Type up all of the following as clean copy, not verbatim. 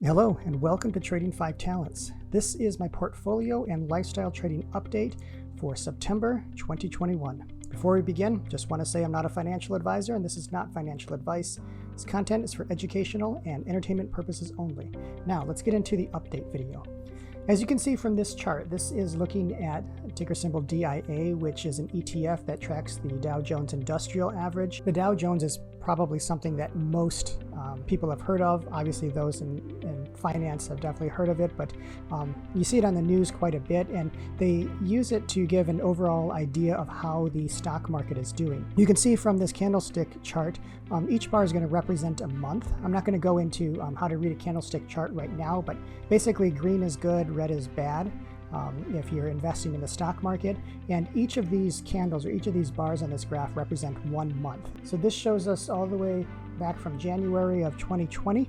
Hello and welcome to Trading 5 Talents. This is my portfolio and lifestyle trading update for September 2021. Before we begin, just want to say I'm not a financial advisor and this is not financial advice. This content is for educational and entertainment purposes only. Now let's get into the update video. As you can see from this chart, this is looking at ticker symbol DIA, which is an ETF that tracks the Dow Jones Industrial Average. The Dow Jones is probably something that most people have heard of. Obviously, those in finance have definitely heard of it, but you see it on the news quite a bit, and they use it to give an overall idea of how the stock market is doing. You can see from this candlestick chart, each bar is going to represent a month. I'm not going to go into how to read a candlestick chart right now, but basically green is good, red is bad. If you're investing in the stock market, and each of these candles or each of these bars on this graph represent 1 month. So this shows us all the way back from January of 2020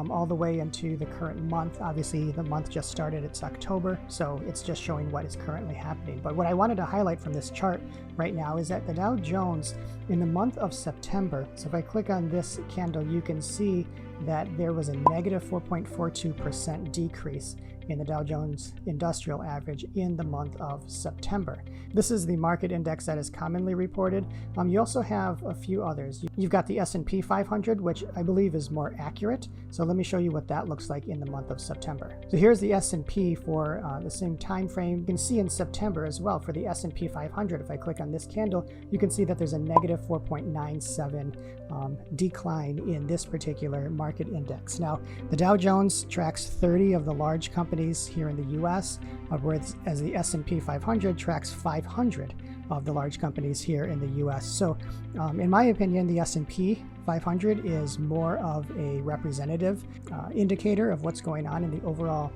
all the way into the current month. Obviously the month just started, it's October, so it's just showing what is currently happening. But what I wanted to highlight from this chart right now is that the Dow Jones in the month of September, so if I click on this candle, you can see that there was a negative 4.42% decrease in the Dow Jones Industrial Average in the month of September. This is the market index that is commonly reported. You also have a few others. You've got the S&P 500, which I believe is more accurate. So let me show you what that looks like in the month of September. So here's the S&P for the same time frame. You can see in September as well for the S&P 500. If I click on this candle, you can see that there's a negative 4.97 decline in this particular market index. Now, the Dow Jones tracks 30 of the large companies here in the US, whereas the S&P 500 tracks 500 of the large companies here in the US. So in my opinion, the S&P 500 is more of a representative indicator of what's going on in the overall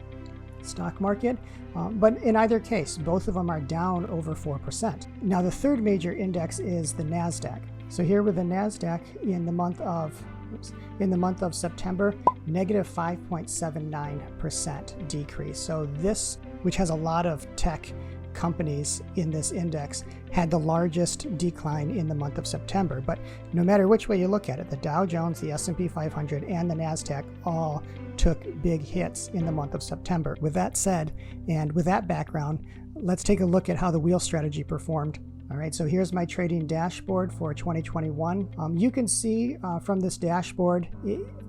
stock market. But in either case, both of them are down over 4%. Now, the third major index is the Nasdaq. So here with the Nasdaq in the month of September, negative 5.79% decrease. So this, which has a lot of tech companies in this index, had the largest decline in the month of September. But no matter which way you look at it, the Dow Jones, the S&P 500, and the Nasdaq all took big hits in the month of September. With that said, and with that background, let's take a look at how the wheel strategy performed. All right, so here's my trading dashboard for 2021. You can see from this dashboard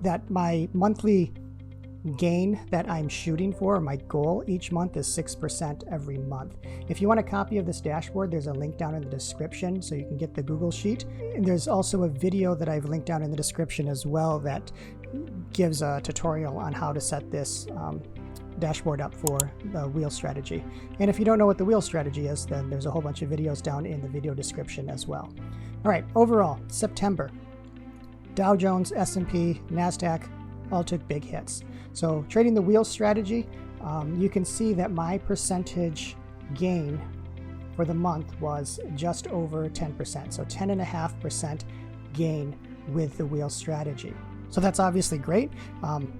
that my monthly gain that I'm shooting for, my goal each month, is 6% every month. If you want a copy of this dashboard, there's a link down in the description so you can get the Google Sheet. And there's also a video that I've linked down in the description as well that gives a tutorial on how to set this dashboard up for the wheel strategy. And if you don't know what the wheel strategy is, then there's a whole bunch of videos down in the video description as well. All right, overall, September, Dow Jones, S&P, Nasdaq all took big hits. So trading the wheel strategy, you can see that my percentage gain for the month was just over 10%. So 10.5% gain with the wheel strategy. So that's obviously great.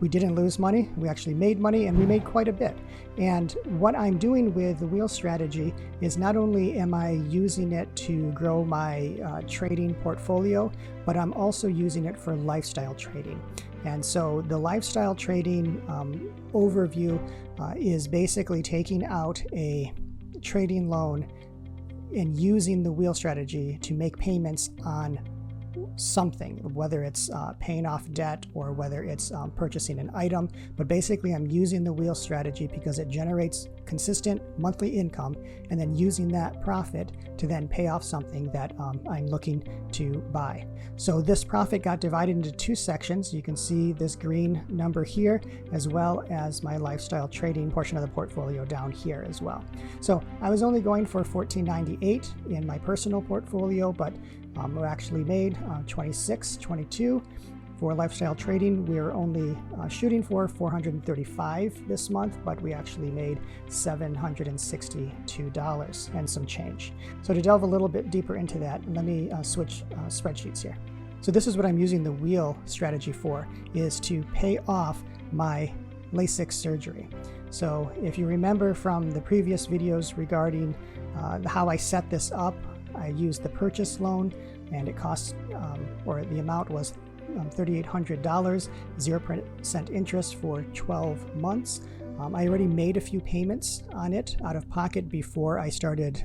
We didn't lose money. We actually made money, and we made quite a bit. And what I'm doing with the wheel strategy is not only am I using it to grow my trading portfolio, but I'm also using it for lifestyle trading. And so the lifestyle trading overview is basically taking out a trading loan and using the wheel strategy to make payments on something, whether it's paying off debt or whether it's purchasing an item. But basically I'm using the wheel strategy because it generates consistent monthly income, and then using that profit to then pay off something that I'm looking to buy. So this profit got divided into two sections. You can see this green number here, as well as my lifestyle trading portion of the portfolio down here as well. So I was only going for $14.98 in my personal portfolio, but we actually made $26.22 for lifestyle trading. We're only shooting for $435 this month, but we actually made $762 and some change. So to delve a little bit deeper into that, let me switch spreadsheets here. So this is what I'm using the wheel strategy for, is to pay off my LASIK surgery. So if you remember from the previous videos regarding how I set this up, I used the purchase loan, and it cost, or the amount was $3,800, 0% interest for 12 months. I already made a few payments on it out of pocket before I started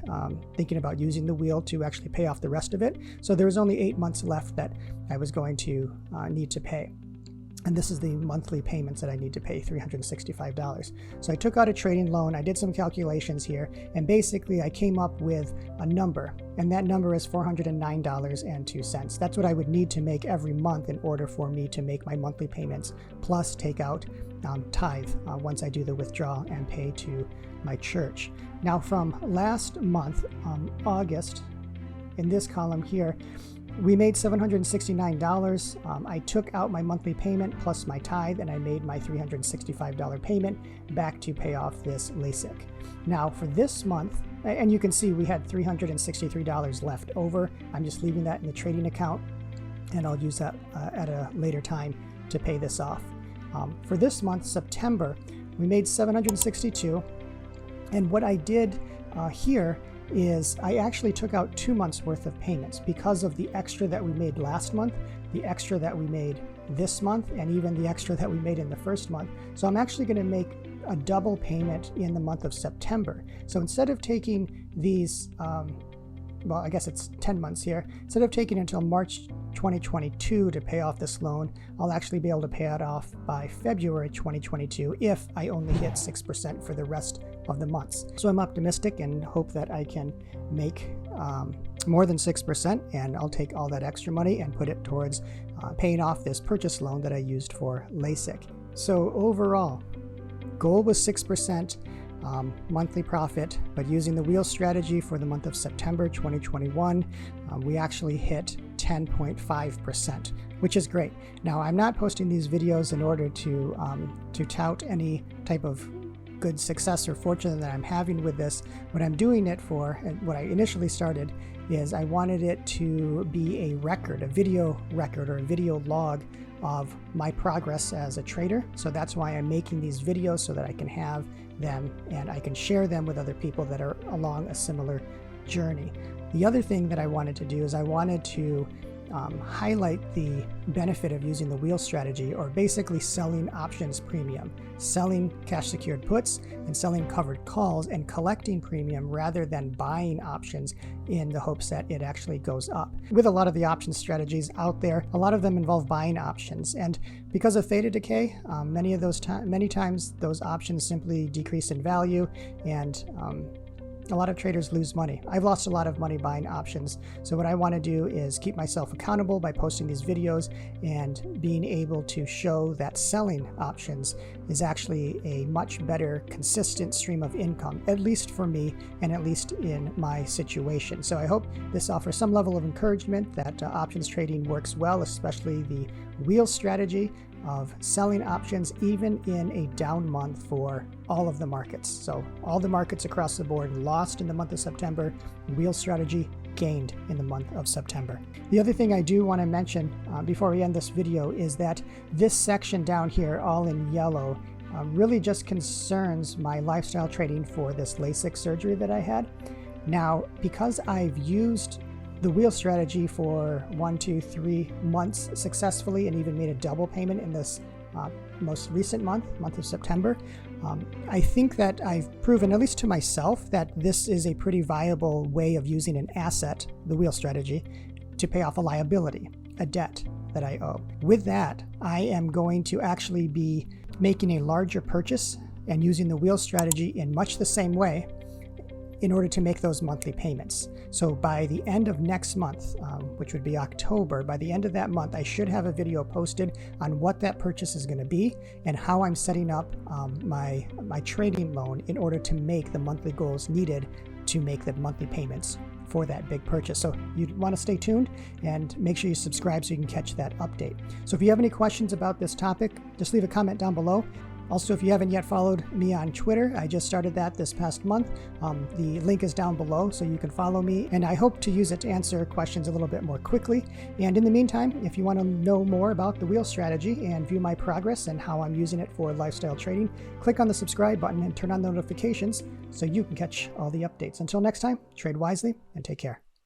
thinking about using the wheel to actually pay off the rest of it. So there was only 8 months left that I was going to need to pay. And this is the monthly payments that I need to pay, $365. So I took out a trading loan, I did some calculations here, and basically I came up with a number, and that number is $409.02. That's what I would need to make every month in order for me to make my monthly payments, plus take out tithe once I do the withdrawal and pay to my church. Now from last month, August, in this column here, we made $769. I took out my monthly payment plus my tithe, and I made my $365 payment back to pay off this LASIK. Now for this month, and you can see we had $363 left over. I'm just leaving that in the trading account, and I'll use that at a later time to pay this off. For this month, September, we made $762, and what I did here is I actually took out 2 months worth of payments because of the extra that we made last month, the extra that we made this month, and even the extra that we made in the first month. So I'm actually going to make a double payment in the month of September. So instead of taking these, well, I guess it's 10 months here, instead of taking until March 2022 to pay off this loan, I'll actually be able to pay it off by February 2022 if I only hit 6% for the rest of the months. So I'm optimistic and hope that I can make more than 6%, and I'll take all that extra money and put it towards paying off this purchase loan that I used for LASIK. So overall, goal was 6% monthly profit, but using the wheel strategy for the month of September 2021, we actually hit 10.5%, which is great. Now, I'm not posting these videos in order to tout any type of good success or fortune that I'm having with this. What I'm doing it for, and what I initially started, is I wanted it to be a record, a video record or a video log of my progress as a trader. So that's why I'm making these videos, so that I can have them and I can share them with other people that are along a similar journey. The other thing that I wanted to do is I wanted to highlight the benefit of using the wheel strategy, or basically selling options premium, selling cash secured puts and selling covered calls and collecting premium rather than buying options in the hopes that it actually goes up. With a lot of the option strategies out there, a lot of them involve buying options, and because of theta decay, many times those options simply decrease in value, and a lot of traders lose money. I've lost a lot of money buying options. So what I want to do is keep myself accountable by posting these videos and being able to show that selling options is actually a much better consistent stream of income, at least for me and at least in my situation. So I hope this offers some level of encouragement that options trading works well, especially the wheel strategy of selling options even in a down month for all of the markets. So all the markets across the board lost in the month of September. Wheel strategy gained in the month of September. The other thing I do want to mention before we end this video is that this section down here, all in yellow, really just concerns my lifestyle trading for this LASIK surgery that I had. Now, because I've used the wheel strategy for 1, 2, 3 months successfully, and even made a double payment in this most recent month of September, I think that I've proven, at least to myself, that this is a pretty viable way of using an asset, the wheel strategy, to pay off a liability, a debt that I owe. With that, I am going to actually be making a larger purchase and using the wheel strategy in much the same way in order to make those monthly payments. So by the end of next month, which would be October, by the end of that month, I should have a video posted on what that purchase is going to be and how I'm setting up my trading loan in order to make the monthly goals needed to make the monthly payments for that big purchase. So you want to stay tuned and make sure you subscribe so you can catch that update. So if you have any questions about this topic, just leave a comment down below. Also, if you haven't yet followed me on Twitter, I just started that this past month. The link is down below, so you can follow me, and I hope to use it to answer questions a little bit more quickly. And in the meantime, if you want to know more about the wheel strategy and view my progress and how I'm using it for lifestyle trading, click on the subscribe button and turn on notifications so you can catch all the updates. Until next time, trade wisely and take care.